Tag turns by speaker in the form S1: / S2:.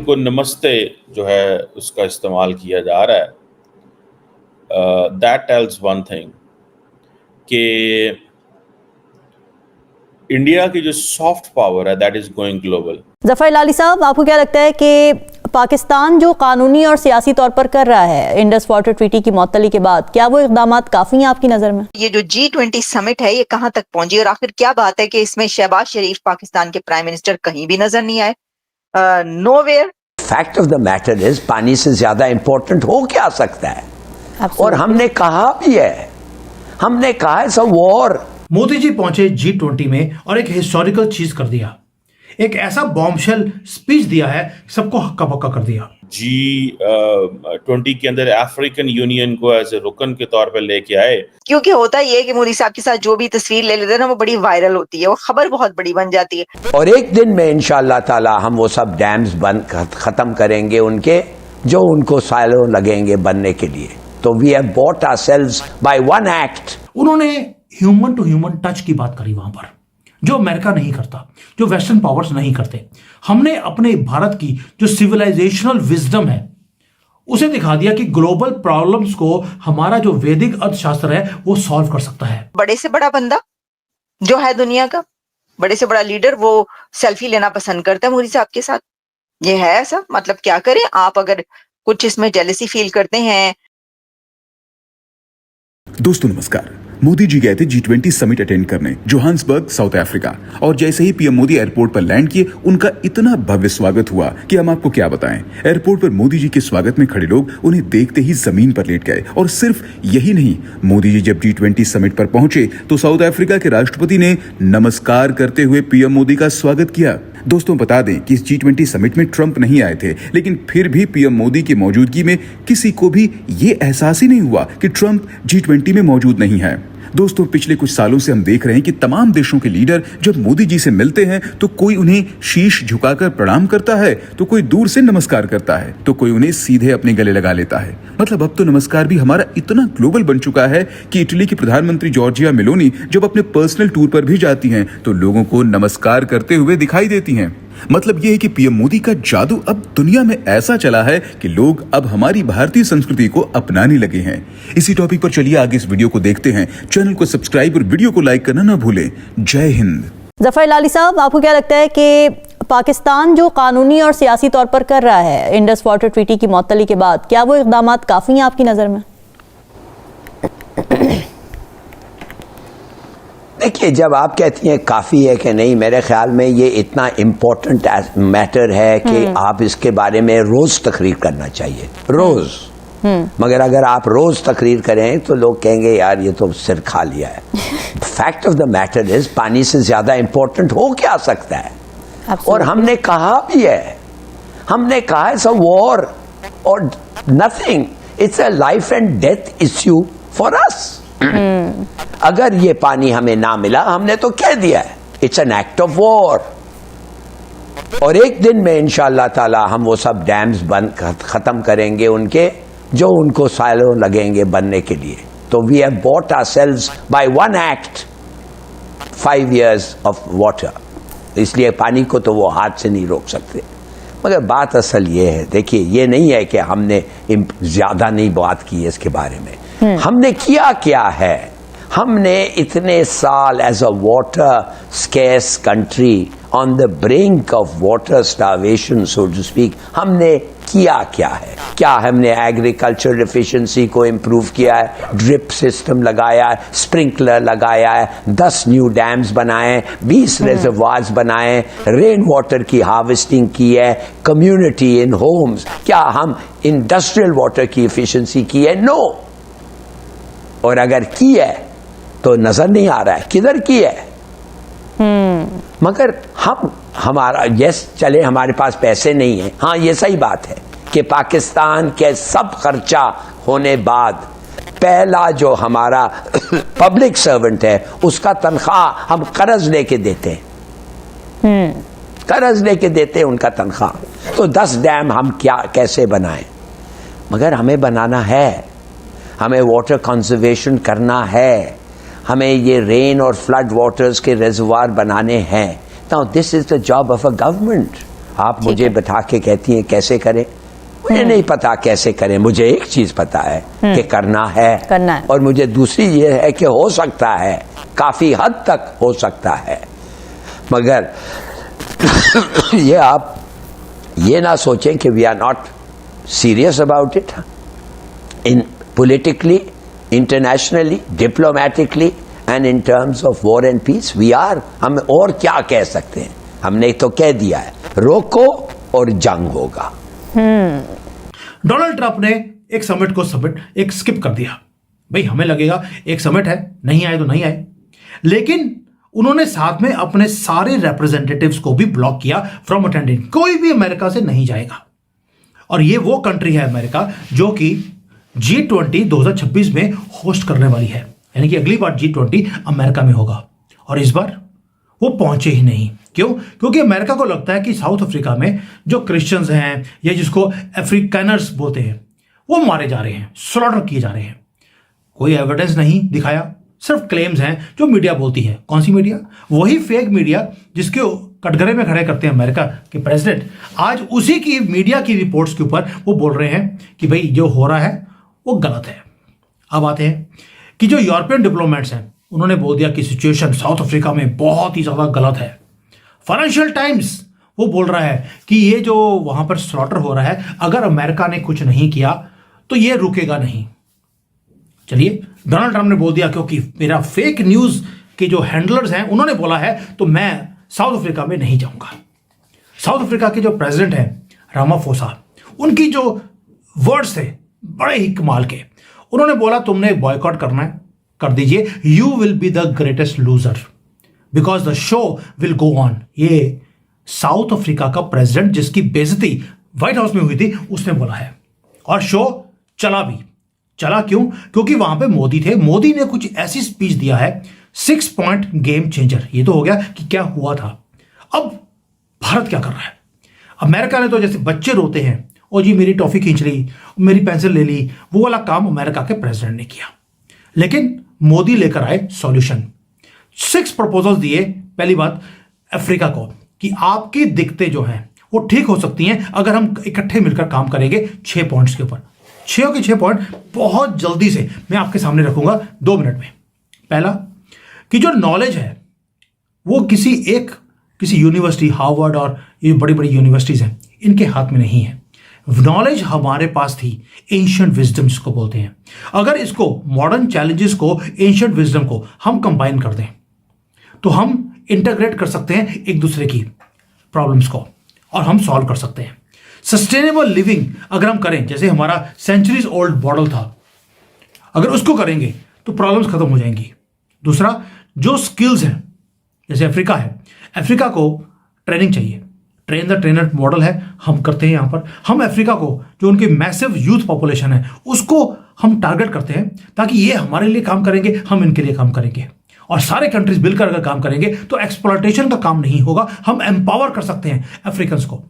S1: उनको नमस्ते जो है उसका इस्तेमाल किया जा रहा है, दैट टेल्स वन थिंग कि इंडिया की जो सॉफ्ट पावर है that is going global.
S2: Zafar Ilahi साहब, आपको क्या लगता है कि पाकिस्तान जो कानूनी और सियासी तौर पर कर रहा है इंडस वाटर ट्रीटी की मअतली के बाद, क्या वो इक़दामात काफी हैं आपकी नजर में?
S3: ये जो G20 समिट है ये कहाँ तक पहुंची और आखिर क्या बात है कि इसमें शहबाज शरीफ पाकिस्तान के प्राइम मिनिस्टर कहीं भी नजर नहीं आए? Nowhere.
S4: Fact of the matter is पानी से ज्यादा इंपॉर्टेंट हो क्या सकता है? और हमने कहा भी है, हमने कहा है सब वॉर।
S5: मोदी जी पहुंचे G20 में और एक हिस्टोरिकल चीज कर दिया, एक ऐसा बॉम्बशेल स्पीच दिया है, सबको हक्का बक्का कर दिया।
S1: G20 के अंदर अफ्रीकन यूनियन को एज ए रुकन के तौर पर लेके आए,
S3: क्योंकि होता ये है कि मोदी साहब के साथ जो भी तस्वीर ले लेते हैं ना वो बड़ी वायरल होती है, वो खबर बहुत बड़ी बन जाती है।
S4: और एक दिन में इंशाअल्लाह ताला हम वो सब डैम्स बंद खत्म करेंगे उनके, जो उनको सालों लगेंगे बनने के लिए। तो we have bought ourselves by one act.
S5: उन्होंने ह्यूमन टू ह्यूमन टच की बात करी वहां पर, जो अमेरिका नहीं करता, जो वेस्टर्न पावर्स नहीं करते। हमने अपने भारत की जो सिविलाइजेशनल विजडम है उसे दिखा दिया कि ग्लोबल प्रॉब्लम्स को हमारा जो वैदिक अर्थशास्त्र है वो सॉल्व कर सकता है।
S3: बड़े से बड़ा बंदा जो है दुनिया का, बड़े से बड़ा लीडर, वो सेल्फी लेना पसंद करता है मोदी साहब के साथ। ये है ऐसा, मतलब क्या करें आप, अगर कुछ इसमें जेलसी फील करते हैं।
S6: दोस्तों नमस्कार। मोदी जी गए थे G20 समिट अटेंड करने जोहान्सबर्ग, साउथ अफ्रीका, और जैसे ही पीएम मोदी एयरपोर्ट पर लैंड किए उनका इतना भव्य स्वागत हुआ कि हम आपको क्या बताएं। एयरपोर्ट पर मोदी जी के स्वागत में खड़े लोग उन्हें देखते ही जमीन पर लेट गए। और सिर्फ यही नहीं, मोदी जी जब G20 समिट पर पहुंचे तो साउथ अफ्रीका के राष्ट्रपति ने नमस्कार करते हुए पीएम मोदी का स्वागत किया। दोस्तों बता दें कि इस G20 समिट में ट्रंप नहीं आए थे, लेकिन फिर भी पीएम मोदी की मौजूदगी में किसी को भी ये एहसास ही नहीं हुआ कि ट्रंप G20 में मौजूद नहीं है। दोस्तों पिछले कुछ सालों से हम देख रहे हैं कि तमाम देशों के लीडर जब मोदी जी से मिलते हैं तो कोई उन्हें शीश झुकाकर प्रणाम करता है, तो कोई दूर से नमस्कार करता है, तो कोई उन्हें सीधे अपने गले लगा लेता है। मतलब अब तो नमस्कार भी हमारा इतना ग्लोबल बन चुका है कि इटली की प्रधानमंत्री जॉर्जिया मेलोनी जब अपने पर्सनल टूर पर भी जाती हैं तो लोगों को नमस्कार करते हुए दिखाई देती हैं। मतलब यह है कि पीएम मोदी का जादू अब दुनिया में ऐसा चला है कि लोग अब हमारी भारतीय संस्कृति को अपनाने लगे हैं। इसी टॉपिक पर चलिए आगे इस वीडियो को देखते हैं। चैनल को सब्सक्राइब और वीडियो को लाइक करना ना भूलें। जय हिंद।
S2: जफर इलाही साहब, आपको क्या लगता है कि पाकिस्तान जो कानूनी और सियासी तौर पर कर रहा है इंडस वाटर ट्रीटी की मअतली के बाद, क्या वो इक़दामात काफी हैं आपकी नजर में?
S4: देखिए, जब आप कहती हैं काफी है कि नहीं, मेरे ख्याल में ये इतना इम्पोर्टेंट मैटर है कि आप इसके बारे में रोज तकरीर करना चाहिए, रोज। मगर अगर आप रोज तकरीर करें तो लोग कहेंगे यार ये तो सिर खा लिया है। Fact of the matter is पानी से ज्यादा इंपॉर्टेंट हो क्या सकता है? और हमने कहा भी है, हमने कहा है सब वॉर और nothing, it's a life and death issue for us. अगर ये पानी हमें ना मिला, हमने तो कह दिया है it's an act of war. और एक दिन में इंशाअल्लाह ताला हम वो सब डैम्स बंद खत्म करेंगे उनके, जो उनको सालों लगेंगे बनने के लिए। तो we have bought ourselves by one act 5 years of water. इसलिए पानी को तो वो हाथ से नहीं रोक सकते। मगर बात असल ये है, देखिए ये नहीं है कि हमने ज्यादा नहीं बात की है इसके बारे में। हमने किया क्या है? हमने इतने साल as a water scarce country on the brink of water starvation so to speak, हमने किया क्या है? क्या हमने एग्रीकल्चर एफिशिएंसी को इम्प्रूव किया है, ड्रिप सिस्टम लगाया है, स्प्रिंकलर लगाया है, 10 न्यू डैम्स बनाए, 20 रिजर्वायर्स बनाए, रेन वाटर की हार्वेस्टिंग की है, कम्युनिटी इन होम्स? क्या हम इंडस्ट्रियल वाटर की एफिशिएंसी की है? नो। और अगर की है तो नजर नहीं आ रहा है किधर की है। मगर हमारा यस चले, हमारे पास पैसे नहीं है, हाँ ये सही बात है कि पाकिस्तान के सब खर्चा होने बाद पहला जो हमारा पब्लिक सर्वेंट है उसका तनख्वाह हम कर्ज लेके देते हैं, कर्ज लेके देते हैं उनका तनख्वाह। तो 10 डैम हम कैसे बनाएं? मगर हमें बनाना है, हमें वाटर कंजर्वेशन करना है, हमें ये रेन और फ्लड वाटर्स के रिजर्वायर बनाने हैं। Now this is the job of a government. आप मुझे बता के कहती हैं कैसे करें, मुझे नहीं पता कैसे करें। मुझे एक चीज पता है कि करना है, और मुझे दूसरी ये है कि हो सकता है, काफी हद तक हो सकता है। मगर ये आप ये ना सोचें कि we are not serious about it. In politically, internationally, diplomatically and in terms of war and peace we are. हम और क्या कह सकते हैं? हमने तो कह दिया है, रोको और जंग होगा।
S5: डोनाल्ड ट्रंप ने एक समिट को एक स्किप कर दिया। भाई हमें लगेगा एक समिट है, नहीं आए तो नहीं आए, लेकिन उन्होंने साथ में अपने सारे रिप्रेजेंटेटिव्स को भी ब्लॉक किया फ्रॉम अटेंडिंग। कोई भी अमेरिका से नहीं जाएगा। और ये वो कंट्री है अमेरिका जो कि G20 2026 में होस्ट करने वाली है, यानी कि अगली बार G20 अमेरिका में होगा। और इस बार वो पहुंचे ही नहीं। क्यों? क्योंकि अमेरिका को लगता है कि साउथ अफ्रीका में जो क्रिश्चियंस हैं या जिसको अफ्रीकनर्स बोलते हैं वो मारे जा रहे हैं, स्लॉटर किए जा रहे हैं। कोई एविडेंस नहीं दिखाया, सिर्फ क्लेम्स हैं जो मीडिया बोलती है। कौन सी मीडिया? वही फेक मीडिया जिसके कटघरे में खड़े करते हैं अमेरिका के प्रेसिडेंट। आज उसी की मीडिया की रिपोर्ट्स के ऊपर वो बोल रहे हैं कि भाई जो हो रहा है वो गलत है। अब आते हैं कि जो यूरोपियन डिप्लोमेट्स हैं उन्होंने बोल दिया कि सिचुएशन साउथ अफ्रीका में बहुत ही ज़्यादा गलत है। फाइनेंशियल टाइम्स वो बोल रहा है कि ये जो वहां पर स्लॉटर हो रहा है, अगर अमेरिका ने कुछ नहीं किया तो ये रुकेगा नहीं। चलिए, डोनाल्ड ट्रंप ने बोल दिया क्योंकि मेरा फेक न्यूज के जो हैंडलर्स हैं उन्होंने बोला है तो मैं साउथ अफ्रीका में नहीं जाऊंगा। साउथ अफ्रीका के जो प्रेसिडेंट हैं रामाफोसा, उनकी जो वर्ड्स थे बड़े ही कमाल के। उन्होंने बोला तुमने बॉयकॉट करना है, कर दीजिए, you will be the greatest loser because the show will go on. ये साउथ अफ्रीका का प्रेसिडेंट जिसकी बेइज्जती व्हाइट हाउस में हुई थी उसने बोला है, और शो चला भी। चला क्यों? क्योंकि वहां पे मोदी थे। मोदी ने कुछ ऐसी स्पीच दिया है, 6 पॉइंट गेम चेंजर। ये तो हो गया कि क्या हुआ था। अब भारत क्या कर रहा है? अमेरिका ने तो जैसे बच्चे रोते हैं, ओ जी मेरी टॉफी खींच ली, मेरी पेंसिल ले ली, वो वाला काम अमेरिका के प्रेसिडेंट ने किया। लेकिन मोदी लेकर आए सॉल्यूशन। 6 प्रपोजल दिए। पहली बात अफ्रीका को कि आपकी दिक्कतें जो हैं वो ठीक हो सकती हैं अगर हम इकट्ठे मिलकर काम करेंगे 6 पॉइंट्स के ऊपर। 6 के 6 पॉइंट बहुत जल्दी से मैं आपके सामने रखूंगा 2 मिनट में। पहला कि जो नॉलेज है वो किसी यूनिवर्सिटी, हार्वर्ड और ये बड़ी बड़ी यूनिवर्सिटीज हैं, इनके हाथ में नहीं है। नॉलेज हमारे पास थी, एंशिएंट विजडम जिसको बोलते हैं। अगर इसको मॉडर्न चैलेंजेस को, एंशिएंट विजडम को हम कंबाइन कर दें तो हम इंटीग्रेट कर सकते हैं एक दूसरे की प्रॉब्लम्स को और हम सॉल्व कर सकते हैं। सस्टेनेबल लिविंग अगर हम करें, जैसे हमारा सेंचुरीज ओल्ड मॉडल था, अगर उसको करेंगे तो प्रॉब्लम्स खत्म हो जाएंगी। दूसरा, जो स्किल्स हैं, जैसे अफ्रीका है, अफ्रीका को ट्रेनिंग चाहिए, ट्रेन द ट्रेनर मॉडल है, हम करते हैं। यहाँ पर हम अफ्रीका को, जो उनकी मैसिव यूथ पॉपुलेशन है, उसको हम टारगेट करते हैं ताकि ये हमारे लिए काम करेंगे, हम इनके लिए काम करेंगे। और सारे कंट्रीज मिलकर अगर काम करेंगे तो एक्सप्लॉयटेशन का काम नहीं होगा, हम एम्पावर कर सकते हैं अफ्रीकन्स को।